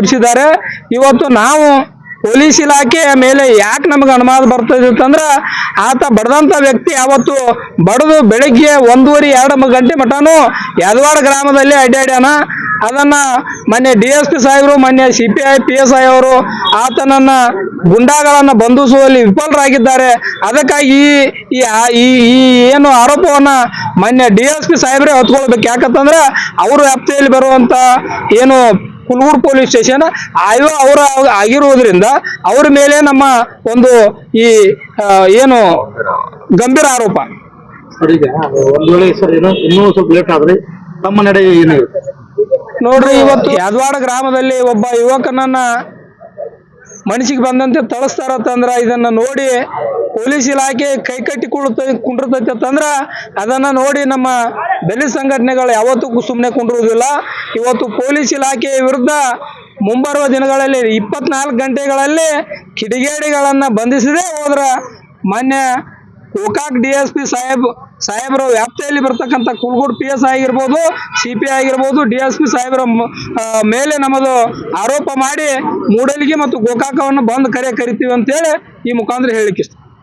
ತೋರಿಸಿದ್ದಾರೆ. ಇವತ್ತು ನಾವು ಪೊಲೀಸ್ ಇಲಾಖೆಯ ಮೇಲೆ ಯಾಕೆ ನಮಗೆ ಅನುಮಾನ ಬರ್ತದೆ ಅಂತಂದ್ರೆ ಆತ ಬಡದಂಥ ವ್ಯಕ್ತಿ ಯಾವತ್ತು ಬಡದು ಬೆಳಗ್ಗೆ 1:30-2 ಗಂಟೆ ಮಟನೂ ಯದವಾಡ ಗ್ರಾಮದಲ್ಲಿ ಅಡ್ಡಾಡ್ಯಾನ. ಅದನ್ನ ಮೊನ್ನೆ DSP ಸಾಹೇಬರು, ಮೊನ್ನೆ CPI PSI ಅವರು ಆತನನ್ನ ಗುಂಡಾಗಳನ್ನ ಬಂಧಿಸುವಲ್ಲಿ ವಿಫಲರಾಗಿದ್ದಾರೆ. ಅದಕ್ಕಾಗಿ ಈ ಏನು ಆರೋಪವನ್ನ ಮೊನ್ನೆ DSP ಸಾಹೇಬ್ರೆ ಹೊತ್ಕೊಳ್ಬೇಕು. ಯಾಕಂತಂದ್ರೆ ಅವರು ವ್ಯಾಪ್ತಿಯಲ್ಲಿ ಬರುವಂತ ಏನು ಕುಲ್ಗೂರು ಪೊಲೀಸ್ ಸ್ಟೇಷನ್ ಅವರ ಆಗಿರುವುದರಿಂದ ಅವ್ರ ಮೇಲೆ ನಮ್ಮ ಒಂದು ಈ ಏನು ಗಂಭೀರ ಆರೋಪ. ಒಂದು ವೇಳೆ ಸರ್ ಇನ್ನೂ ಸ್ವಲ್ಪ ಲೇಟ್ ಆದ್ರೆ ತಮ್ಮ ನಡೆ ಏನಿರುತ್ತೆ ನೋಡ್ರಿ, ಇವತ್ತು ಯದವಾಡ ಗ್ರಾಮದಲ್ಲಿ ಒಬ್ಬ ಯುವಕನನ್ನ ಮನಸ್ಸಿಗೆ ಬಂದಂತೆ ತಳಿಸ್ತಾರತ್ತಂದ್ರ ಇದನ್ನ ನೋಡಿ ಪೊಲೀಸ್ ಇಲಾಖೆ ಕೈಕಟ್ಟಿ ಕುಂಡಿರ್ತೈತೆ ಅಂತಂದ್ರ ಅದನ್ನ ನೋಡಿ ನಮ್ಮ ದಲಿತ ಸಂಘಟನೆಗಳು ಯಾವತ್ತೂ ಸುಮ್ಮನೆ ಕುಂಡಿರುವುದಿಲ್ಲ. ಇವತ್ತು ಪೊಲೀಸ್ ಇಲಾಖೆಯ ವಿರುದ್ಧ ಮುಂಬರುವ ದಿನಗಳಲ್ಲಿ 24 ಗಂಟೆಗಳಲ್ಲಿ ಕಿಡಿಗೇಡಿಗಳನ್ನ ಬಂಧಿಸದೇ ಹೋದ್ರ ಮೊನ್ನೆ ಗೋಕಾಕ್ DSP ಸಾಹೇಬರ ವ್ಯಾಪ್ತಿಯಲ್ಲಿ ಬರ್ತಕ್ಕಂಥ ಕುಲ್ಗೂರು PSI ಆಗಿರ್ಬೋದು, CPI ಆಗಿರ್ಬೋದು, DSP ಸಾಹೇಬರ ಮೇಲೆ ನಮ್ಮದು ಆರೋಪ ಮಾಡಿ ಮೂಡಲಿಗೆ ಮತ್ತು ಗೋಕಾಕವನ್ನು ಬಂದ್ ಕರಿತೀವಿ ಅಂತೇಳಿ ಈ ಮುಖಾಂತರ ಹೇಳಿಕೆ ಇಷ್ಟ.